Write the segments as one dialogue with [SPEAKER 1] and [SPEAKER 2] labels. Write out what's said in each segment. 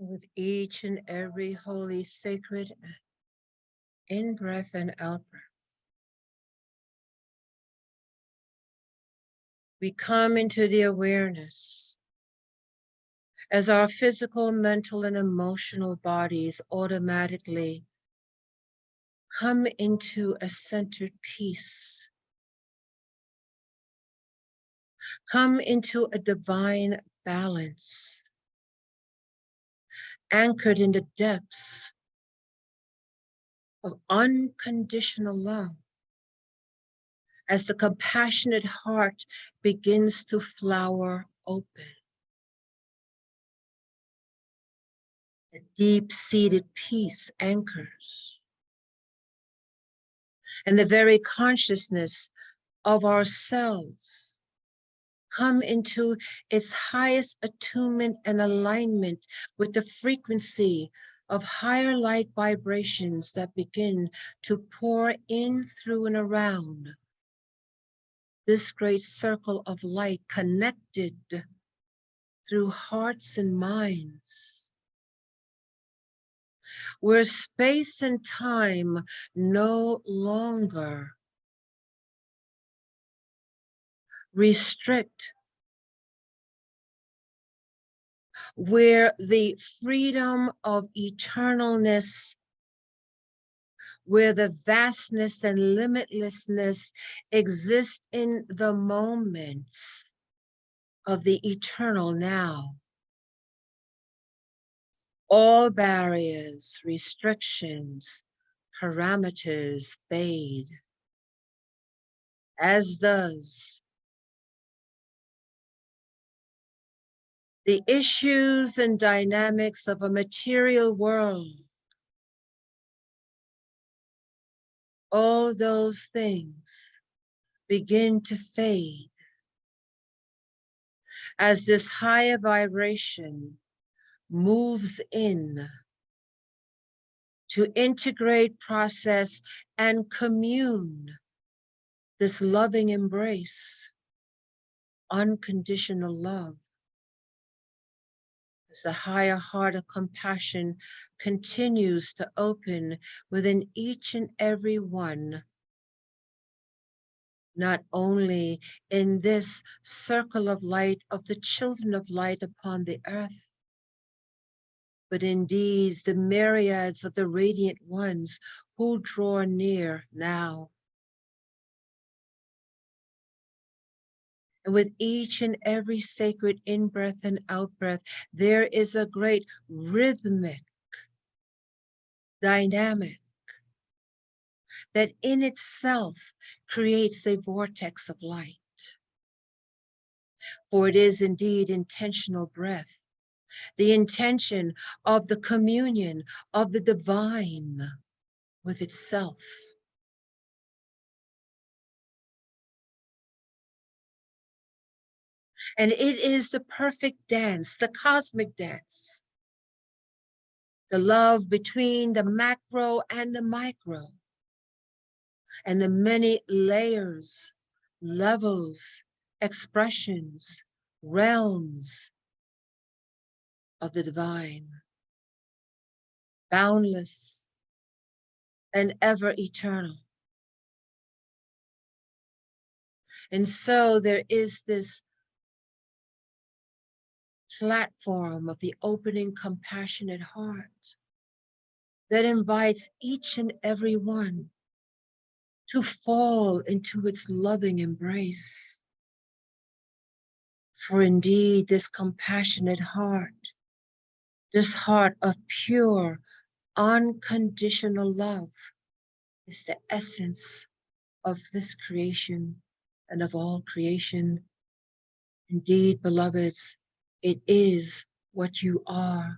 [SPEAKER 1] With each and every holy, sacred in-breath and out-breath, we come into the awareness as our physical, mental, and emotional bodies automatically come into a centered peace, come into a divine balance, anchored in the depths of unconditional love, as the compassionate heart begins to flower open. A deep-seated peace anchors, and the very consciousness of ourselves come into its highest attunement and alignment with the frequency of higher light vibrations that begin to pour in, through, and around this great circle of light, connected through hearts and minds, where space and time no longer restrict, where the freedom of eternalness, where the vastness and limitlessness exist in the moments of the eternal now. All barriers, restrictions, parameters fade, as does the issues and dynamics of a material world. All those things begin to fade as this higher vibration moves in to integrate, process, and commune this loving embrace, unconditional love. As the higher heart of compassion continues to open within each and every one, not only in this circle of light of the children of light upon the earth, but indeed the myriads of the radiant ones who draw near now. And with each and every sacred in-breath and out-breath, there is a great rhythmic dynamic that in itself creates a vortex of light. For it is indeed intentional breath, the intention of the communion of the divine with itself. And it is the perfect dance, the cosmic dance, the love between the macro and the micro, and the many layers, levels, expressions, realms of the divine, boundless and ever eternal. And so there is this platform of the opening compassionate heart that invites each and every one to fall into its loving embrace. For indeed, this compassionate heart, this heart of pure, unconditional love, is the essence of this creation and of all creation. Indeed, beloveds, it is what you are.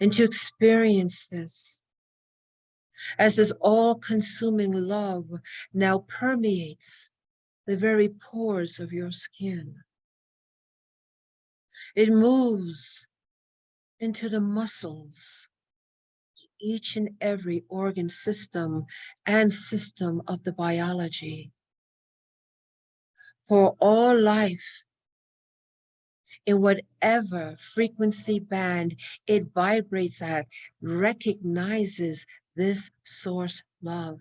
[SPEAKER 1] And to experience this, as this all-consuming love now permeates the very pores of your skin. It moves into the muscles, each and every organ system and system of the biology. For all life in whatever frequency band it vibrates at, recognizes this source love.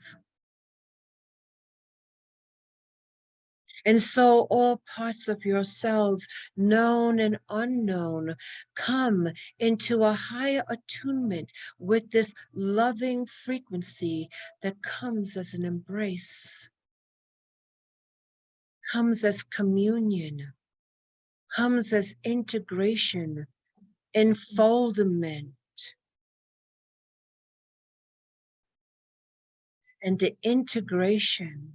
[SPEAKER 1] And so all parts of yourselves, known and unknown, come into a higher attunement with this loving frequency that comes as an embrace, comes as communion, comes as integration, enfoldment, and the integration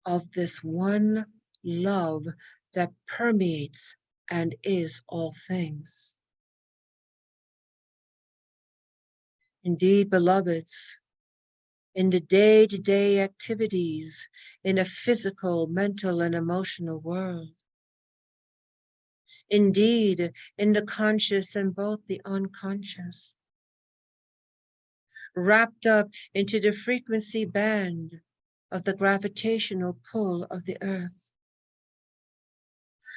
[SPEAKER 1] of this one love that permeates and is all things. Indeed, beloveds, in the day-to-day activities in a physical, mental, and emotional world, indeed, in the conscious and both the unconscious, wrapped up into the frequency band of the gravitational pull of the earth,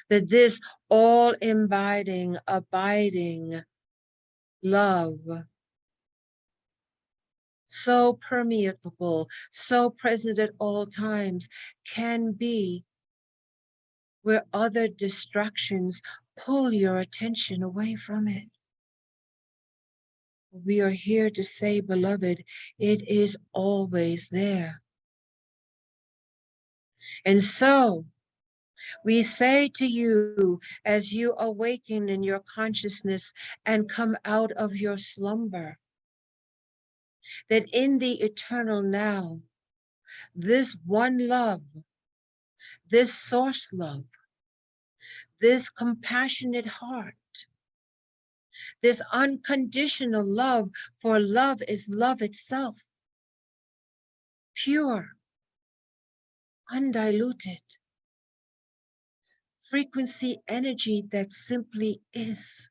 [SPEAKER 1] that this all-imbibing, abiding love, so permeable, so present at all times, can be where other distractions pull your attention away from it. We are here to say, beloved, it is always there. And so we say to you, as you awaken in your consciousness and come out of your slumber, that in the eternal now, this one love, this source love, this compassionate heart, this unconditional love, for love is love itself, pure, undiluted, frequency energy that simply is.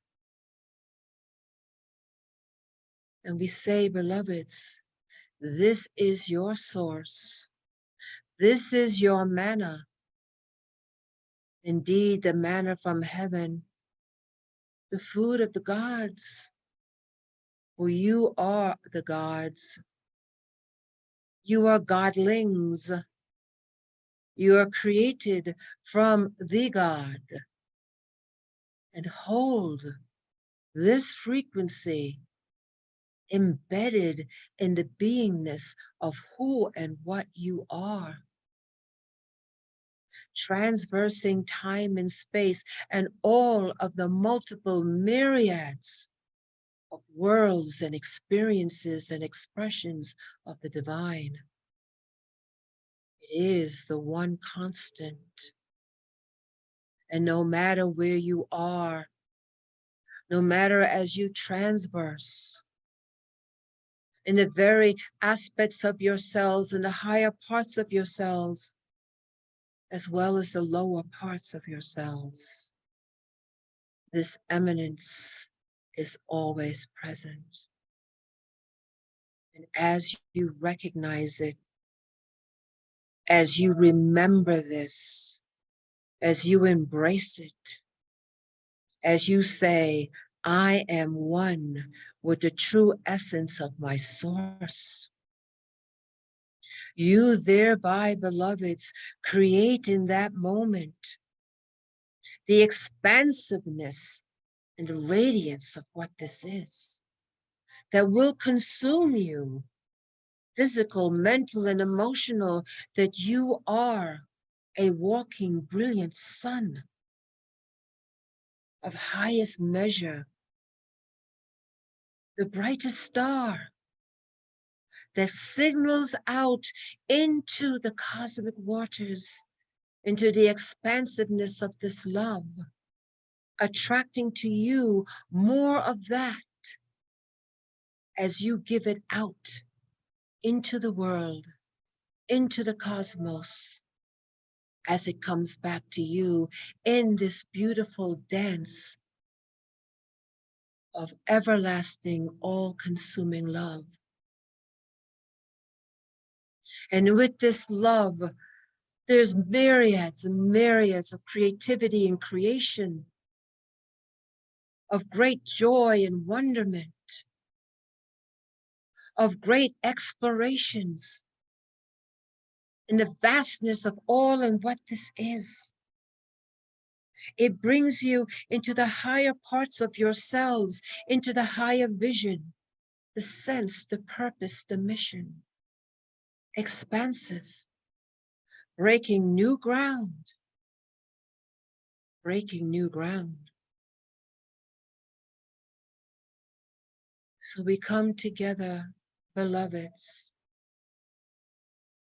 [SPEAKER 1] And we say, beloveds, this is your source. This is your manna. Indeed, the manna from heaven, the food of the gods. For you are the gods. You are godlings. You are created from the God. And hold this frequency embedded in the beingness of who and what you are, transversing time and space and all of the multiple myriads of worlds and experiences and expressions of the divine. It is the one constant. And no matter where you are, no matter as you transverse, in the very aspects of yourselves, in the higher parts of yourselves, as well as the lower parts of yourselves, this eminence is always present. And as you recognize it, as you remember this, as you embrace it, as you say, I am one with the true essence of my source, you thereby, beloveds, create in that moment the expansiveness and the radiance of what this is that will consume you, physical, mental, and emotional, that you are a walking, brilliant sun of highest measure, the brightest star that signals out into the cosmic waters, into the expansiveness of this love, attracting to you more of that as you give it out into the world, into the cosmos, as it comes back to you in this beautiful dance of everlasting, all-consuming love. And with this love, there's myriads and myriads of creativity and creation of great joy and wonderment, of great explorations in the vastness of all and what this is. It brings you into the higher parts of yourselves, into the higher vision, the sense, the purpose, the mission. Expansive, breaking new ground, breaking new ground. So we come together, beloveds,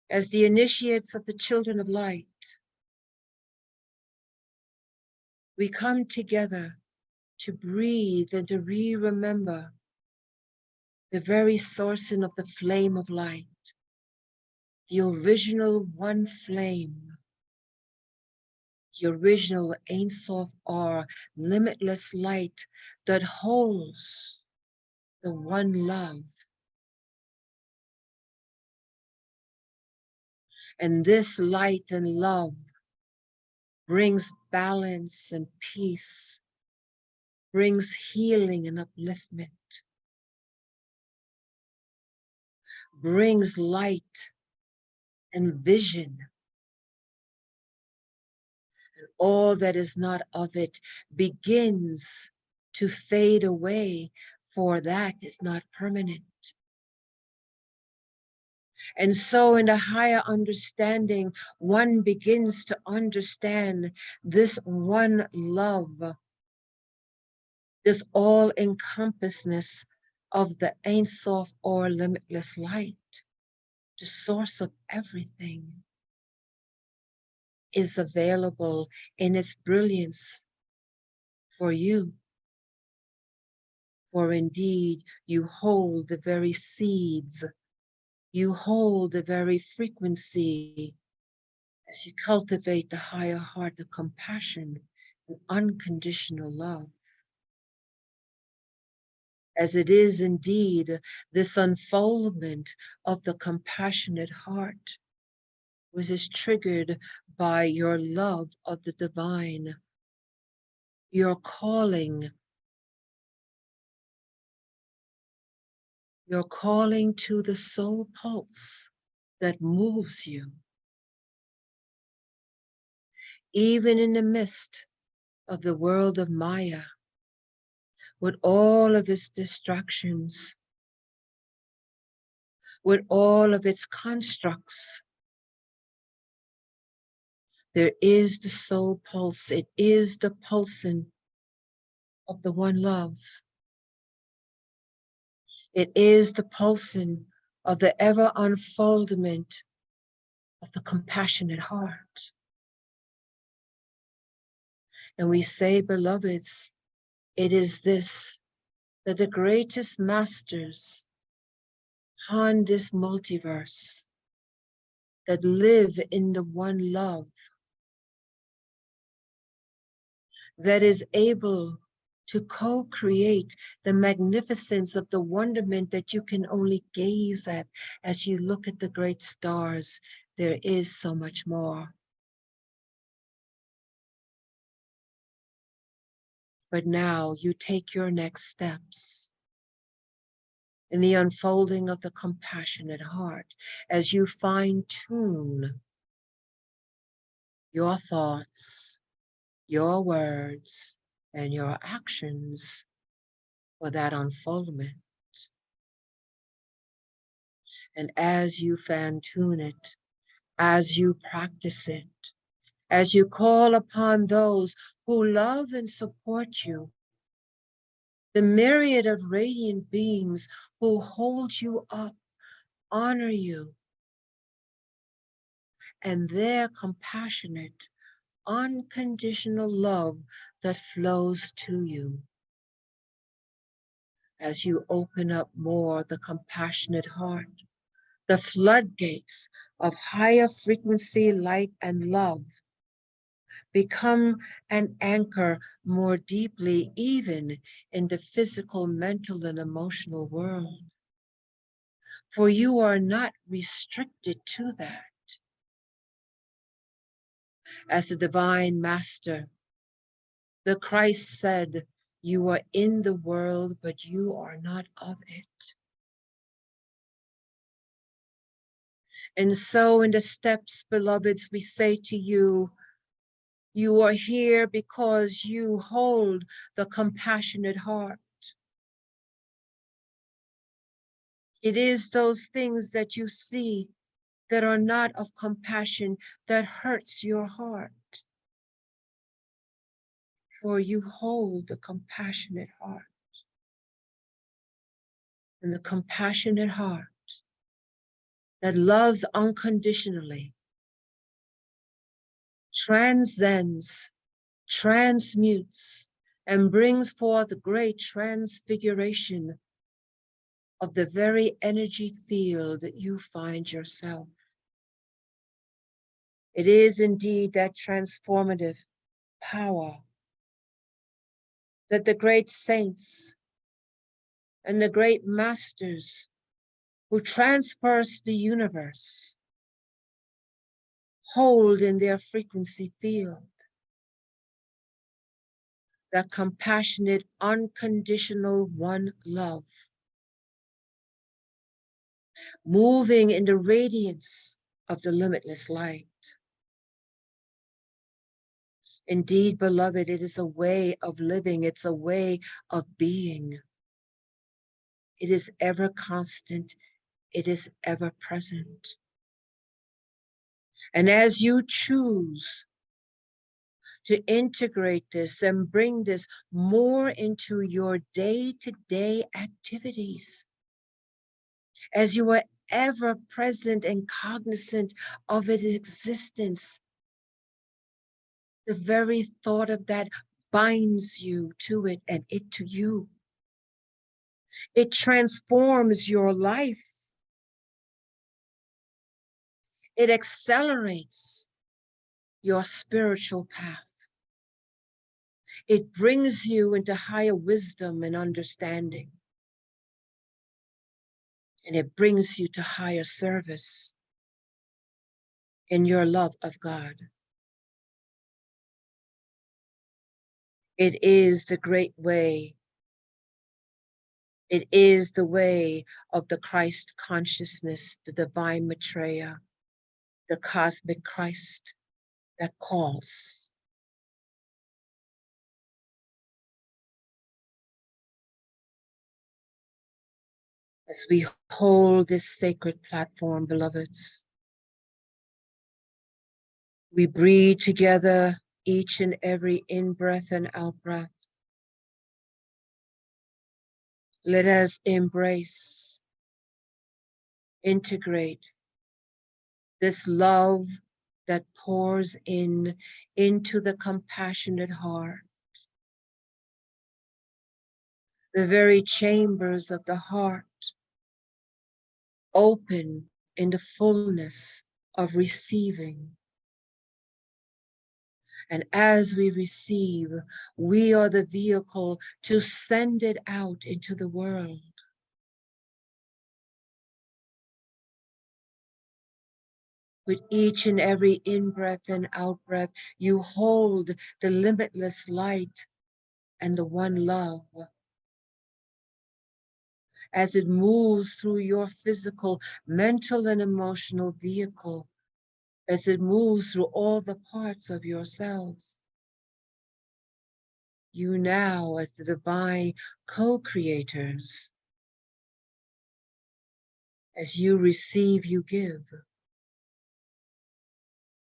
[SPEAKER 1] as the initiates of the children of light. We come together to breathe and to remember the very sourcing of the flame of light, the original one flame, the original Ein Sof or limitless light that holds the one love. And this light and love brings balance and peace, brings healing and upliftment, brings light and vision. And all that is not of it begins to fade away, for that is not permanent. And so in the higher understanding, one begins to understand this one love, this all-encompassness of the Ein Sof or limitless light, the source of everything, is available in its brilliance for you. For indeed, you hold the very seeds, you hold the very frequency as you cultivate the higher heart of compassion and unconditional love. As it is indeed this unfoldment of the compassionate heart, which is triggered by your love of the divine, your calling to the soul pulse that moves you, even in the midst of the world of Maya, with all of its distractions, with all of its constructs. There is the soul pulse. It is the pulsing of the one love. It is the pulsing of the ever unfoldment of the compassionate heart. And we say, beloveds, it is this, that the greatest masters upon this multiverse that live in the one love, that is able to co-create the magnificence of the wonderment that you can only gaze at as you look at the great stars. There is so much more. But now you take your next steps in the unfolding of the compassionate heart as you fine-tune your thoughts, your words, and your actions for that unfoldment. And as you fine-tune it, as you practice it, as you call upon those who love and support you, the myriad of radiant beings who hold you up, honor you, and their compassionate, unconditional love that flows to you. As you open up more the compassionate heart, the floodgates of higher frequency, light, and love become an anchor more deeply, even in the physical, mental, and emotional world. For you are not restricted to that. As the divine master, the Christ said, You are in the world, but you are not of it. And so in the steps, beloveds, we say to you, you are here because you hold the compassionate heart. It is those things that you see that are not of compassion that hurts your heart. For you hold the compassionate heart. And the compassionate heart that loves unconditionally transcends, transmutes, and brings forth a great transfiguration of the very energy field that you find yourself. It is indeed that transformative power that the great saints and the great masters who transverse the universe hold in their frequency field. That compassionate, unconditional one love, moving in the radiance of the limitless light. Indeed, beloved, it is a way of living. It's a way of being. It is ever constant. It is ever present. And as you choose to integrate this and bring this more into your day-to-day activities, as you are ever present and cognizant of its existence, the very thought of that binds you to it and it to you. It transforms your life. It accelerates your spiritual path. It brings you into higher wisdom and understanding. And it brings you to higher service in your love of God. It is the great way. It is the way of the Christ consciousness, the divine Maitreya, the cosmic Christ that calls. As we hold this sacred platform, beloveds, we breathe together each and every in-breath and out-breath. Let us embrace, integrate this love that pours into the compassionate heart, the very chambers of the heart open in the fullness of receiving. And as we receive, we are the vehicle to send it out into the world. With each and every in-breath and out-breath, you hold the limitless light and the one love. As it moves through your physical, mental, and emotional vehicle, as it moves through all the parts of yourselves. You now, as the divine co-creators, as you receive, you give.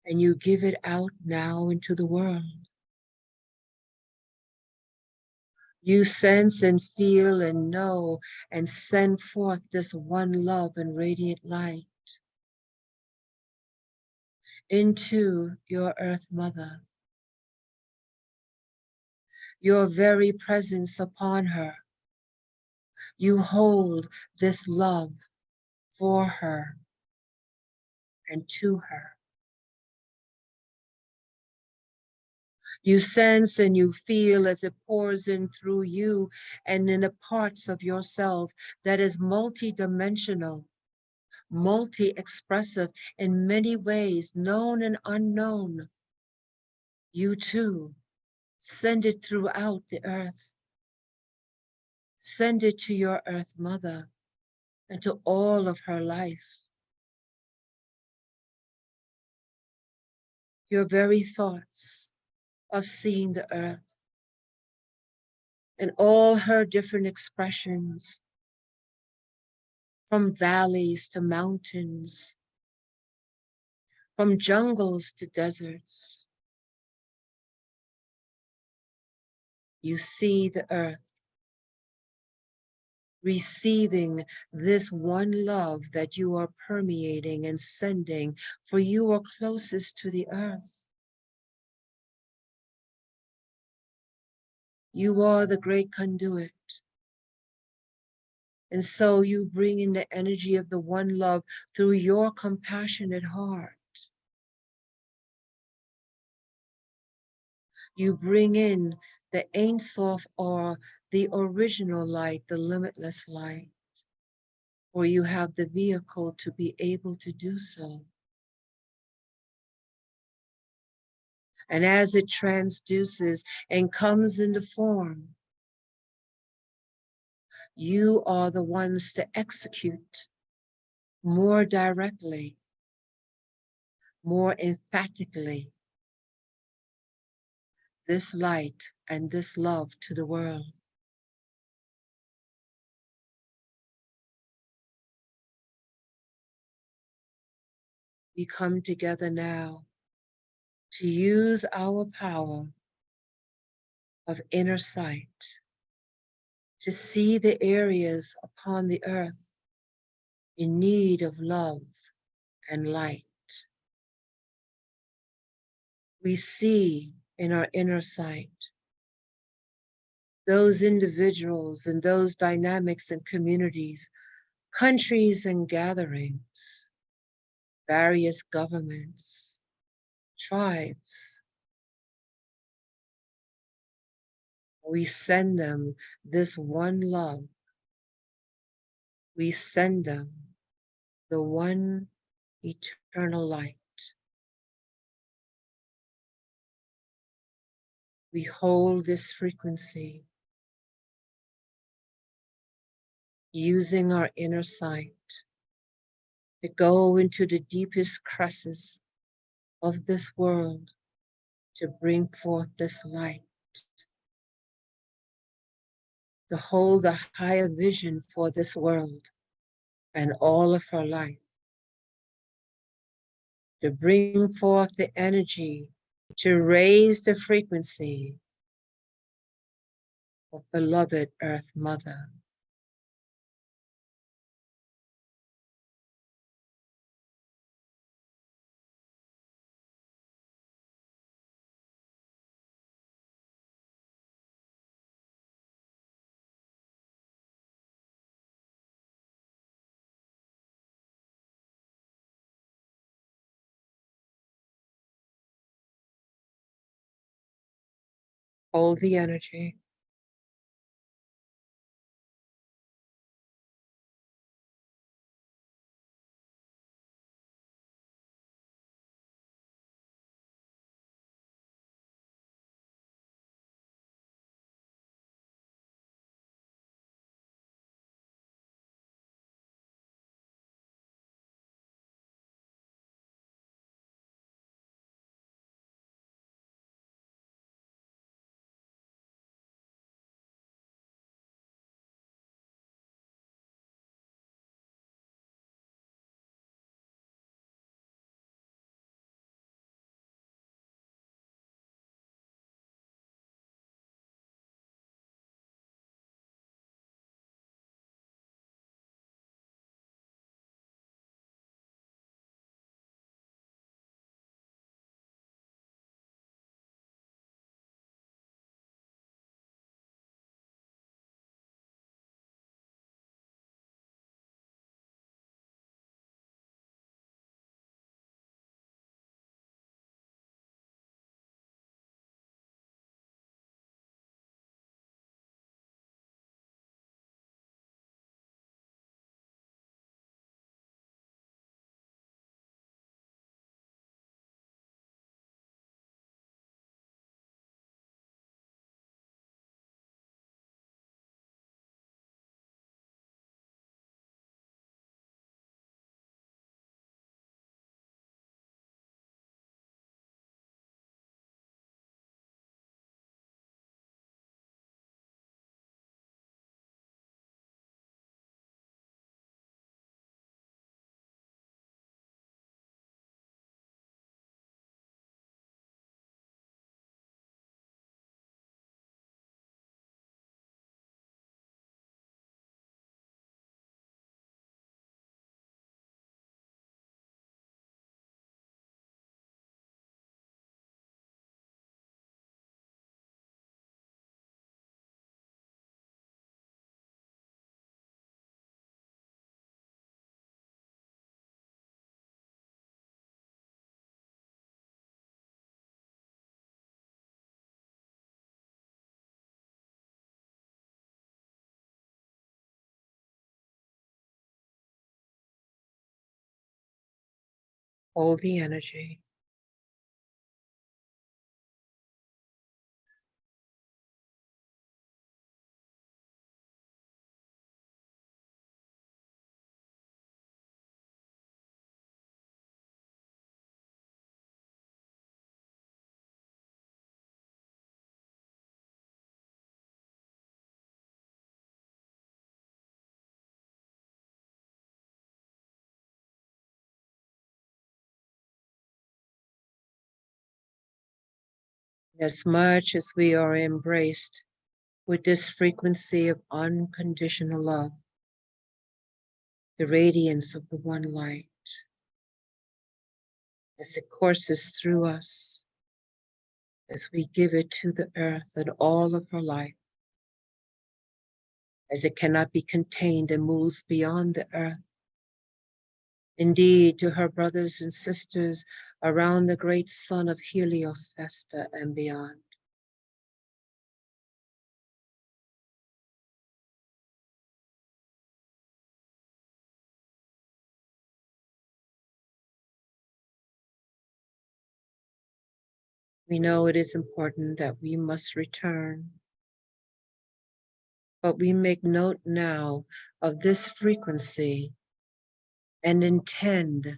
[SPEAKER 1] And you give it out now into the world. You sense and feel and know and send forth this one love and radiant light into your Earth Mother. Your very presence upon her. You hold this love for her and to her. You sense and you feel as it pours in through you and in the parts of yourself that is multidimensional, multi-expressive in many ways, known and unknown. You too send it throughout the earth Send it to your Earth Mother and to all of her life. Your very thoughts of seeing the Earth and all her different expressions, from valleys to mountains, from jungles to deserts. You see the Earth receiving this one love that you are permeating and sending, for you are closest to the Earth. You are the great conduit. And so you bring in the energy of the one love through your compassionate heart. You bring in the Ein Sof, or the original light, the limitless light, or you have the vehicle to be able to do so. And as it transduces and comes into form, you are the ones to execute more directly, more emphatically, this light and this love to the world. We come together now to use our power of inner sight to see the areas upon the earth in need of love and light. We see in our inner sight those individuals and those dynamics and communities, countries and gatherings, various governments, tribes. We send them this one love. We send them the one eternal light. We hold this frequency using our inner sight to go into the deepest crevices of this world to bring forth this light, to hold a higher vision for this world and all of her life, to bring forth the energy to raise the frequency of beloved Earth Mother. Hold the energy. Hold the energy. As much as we are embraced with this frequency of unconditional love, the radiance of the one light, as it courses through us, as we give it to the earth and all of her life, as it cannot be contained and moves beyond the earth. Indeed, to her brothers and sisters around the great sun of Helios Vesta and beyond. We know it is important that we must return, but we make note now of this frequency and intend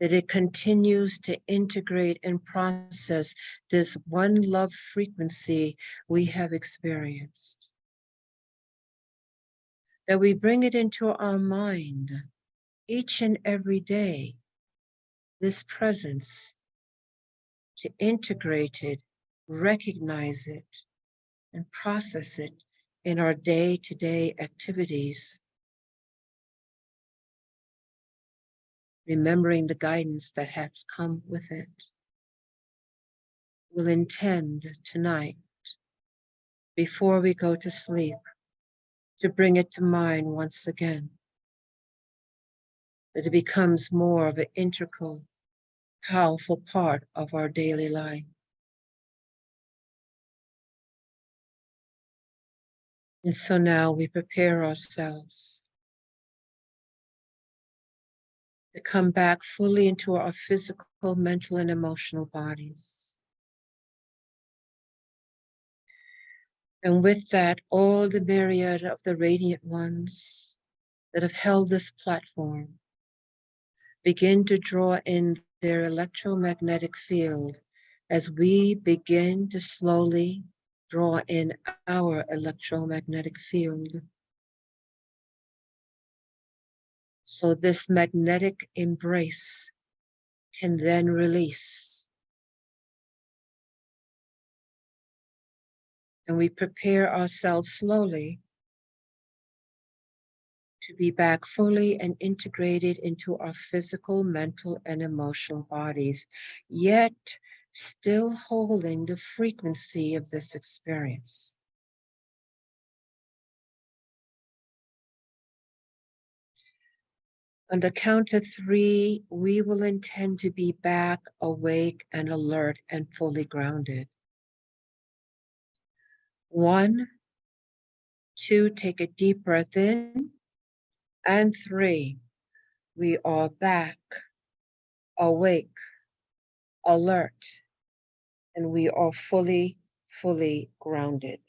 [SPEAKER 1] that it continues to integrate and process this one love frequency we have experienced. That we bring it into our mind each and every day, this presence, to integrate it, recognize it, and process it in our day-to-day activities, remembering the guidance that has come with it. We'll intend tonight, before we go to sleep, to bring it to mind once again, that it becomes more of an integral, powerful part of our daily life. And so now we prepare ourselves to come back fully into our physical, mental, and emotional bodies. And with that, all the myriad of the radiant ones that have held this platform begin to draw in their electromagnetic field as we begin to slowly draw in our electromagnetic field. So this magnetic embrace can then release. And we prepare ourselves slowly to be back fully and integrated into our physical, mental, and emotional bodies, yet still holding the frequency of this experience. On the count of 3, we will intend to be back, awake, and alert, and fully grounded. 1, 2, take a deep breath in. And 3, we are back, awake, alert, and we are fully grounded.